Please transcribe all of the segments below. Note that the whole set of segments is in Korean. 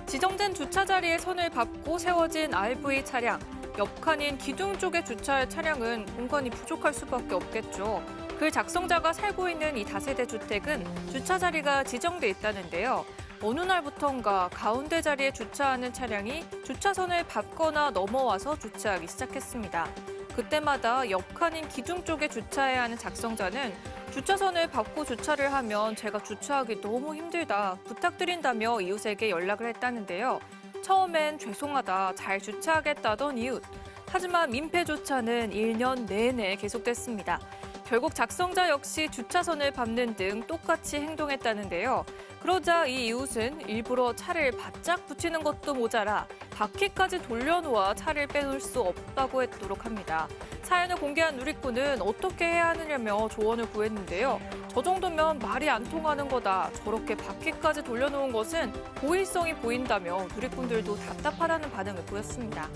지정된 주차 자리에 선을 밟고 세워진 RV 차량, 옆칸인 기둥 쪽에 주차할 차량은 공간이 부족할 수밖에 없겠죠. 글 작성자가 살고 있는 이 다세대 주택은 주차 자리가 지정돼 있다는데요. 어느 날부턴가 가운데 자리에 주차하는 차량이 주차선을 밟거나 넘어와서 주차하기 시작했습니다. 그때마다 옆칸인 기둥 쪽에 주차해야 하는 작성자는 주차선을 밟고 주차를 하면 제가 주차하기 너무 힘들다 부탁드린다며 이웃에게 연락을 했다는데요. 처음엔 죄송하다, 잘 주차하겠다던 이웃. 하지만 민폐조차는 1년 내내 계속됐습니다. 결국 작성자 역시 주차선을 밟는 등 똑같이 행동했다는데요. 그러자 이 이웃은 일부러 차를 바짝 붙이는 것도 모자라 바퀴까지 돌려놓아 차를 빼놓을 수 없다고 했도록 합니다. 사연을 공개한 누리꾼은 어떻게 해야 하느냐며 조언을 구했는데요. 저 정도면 말이 안 통하는 거다. 저렇게 바퀴까지 돌려놓은 것은 고의성이 보인다며 누리꾼들도 답답하다는 반응을 보였습니다.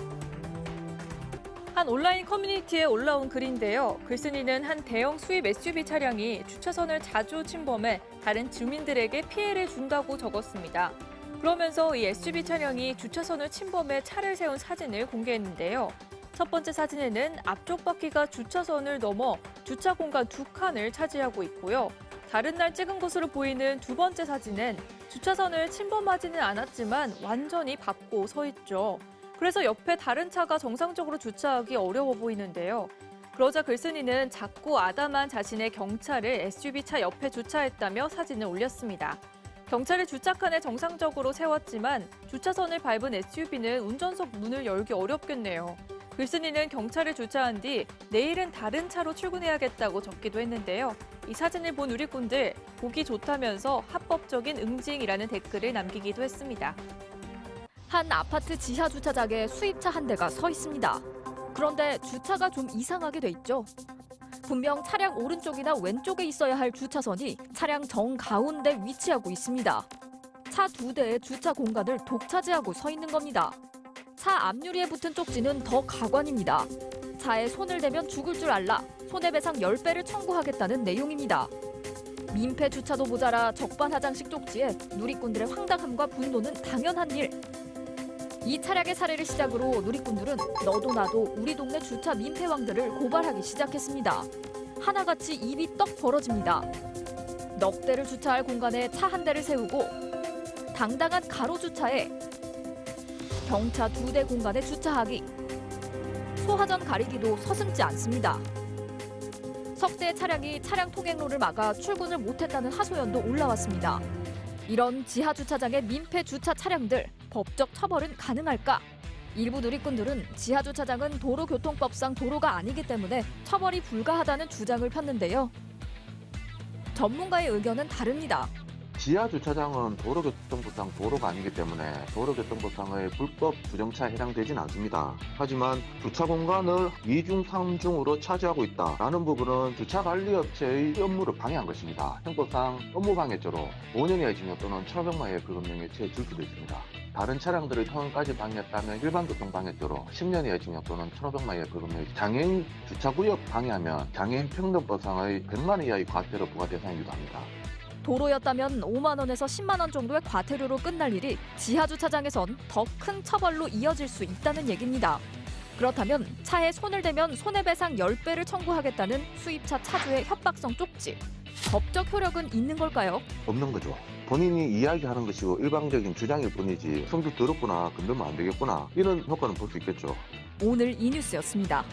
한 온라인 커뮤니티에 올라온 글인데요. 글쓴이는 한 대형 수입 SUV 차량이 주차선을 자주 침범해 다른 주민들에게 피해를 준다고 적었습니다. 그러면서 이 SUV 차량이 주차선을 침범해 차를 세운 사진을 공개했는데요. 첫 번째 사진에는 앞쪽 바퀴가 주차선을 넘어 주차 공간 2칸을 차지하고 있고요. 다른 날 찍은 것으로 보이는 두 번째 사진은 주차선을 침범하지는 않았지만 완전히 밟고 서 있죠. 그래서 옆에 다른 차가 정상적으로 주차하기 어려워 보이는데요. 그러자 글쓴이는 자꾸 아담한 자신의 경차를 SUV 차 옆에 주차했다며 사진을 올렸습니다. 경차를 주차칸에 정상적으로 세웠지만 주차선을 밟은 SUV는 운전석 문을 열기 어렵겠네요. 글쓴이는 경차를 주차한 뒤 내일은 다른 차로 출근해야겠다고 적기도 했는데요. 이 사진을 본 누리꾼들 보기 좋다면서 합법적인 응징이라는 댓글을 남기기도 했습니다. 한 아파트 지하 주차장에 수입차 한 대가 서 있습니다. 그런데 주차가 좀 이상하게 돼 있죠. 분명 차량 오른쪽이나 왼쪽에 있어야 할 주차선이 차량 정가운데 위치하고 있습니다. 차 2대의 주차 공간을 독차지하고 서 있는 겁니다. 차 앞유리에 붙은 쪽지는 더 가관입니다. 차에 손을 대면 죽을 줄 알라 손해배상 10배를 청구하겠다는 내용입니다. 민폐 주차도 모자라 적반하장식 쪽지에 누리꾼들의 황당함과 분노는 당연한 일. 이 차량의 사례를 시작으로 누리꾼들은 너도 나도 우리 동네 주차 민폐왕들을 고발하기 시작했습니다. 하나같이 입이 떡 벌어집니다. 넉 대를 주차할 공간에 차 한 대를 세우고 당당한 가로 주차에 경차 2대 공간에 주차하기. 소화전 가리기도 서슴지 않습니다. 석 대의 차량이 차량 통행로를 막아 출근을 못했다는 하소연도 올라왔습니다. 이런 지하 주차장의 민폐 주차 차량들 법적 처벌은 가능할까? 일부 누리꾼들은 지하 주차장은 도로교통법상 도로가 아니기 때문에 처벌이 불가하다는 주장을 폈는데요. 전문가의 의견은 다릅니다. 지하 주차장은 도로교통법상 도로가 아니기 때문에 도로교통법상의 불법 주정차에 해당되진 않습니다. 하지만 주차 공간을 2중, 3중으로 차지하고 있다라는 부분은 주차관리업체의 업무를 방해한 것입니다. 형법상 업무방해죄로 5년 이하의 징역 또는 1,500만 원의 벌금형에 처해질 수도 있습니다. 다른 차량들의 통행까지 방해했다면 일반교통방해죄로 10년 이하의 징역 또는 1,500만 원의 벌금형에 장애인 주차구역 방해하면 장애인평등법상의 100만 원 이하의 과태료 부과 대상이기도 합니다. 도로였다면 5만 원에서 10만 원 정도의 과태료로 끝날 일이 지하 주차장에선 더 큰 처벌로 이어질 수 있다는 얘기입니다. 그렇다면 차에 손을 대면 손해배상 10배를 청구하겠다는 수입차 차주의 협박성 쪽지. 법적 효력은 있는 걸까요? 없는 거죠. 본인이 이야기하는 것이고 일방적인 주장일 뿐이지 성격 더럽구나, 건들면 안 되겠구나 이런 효과는 볼 수 있겠죠. 오늘 이 뉴스였습니다.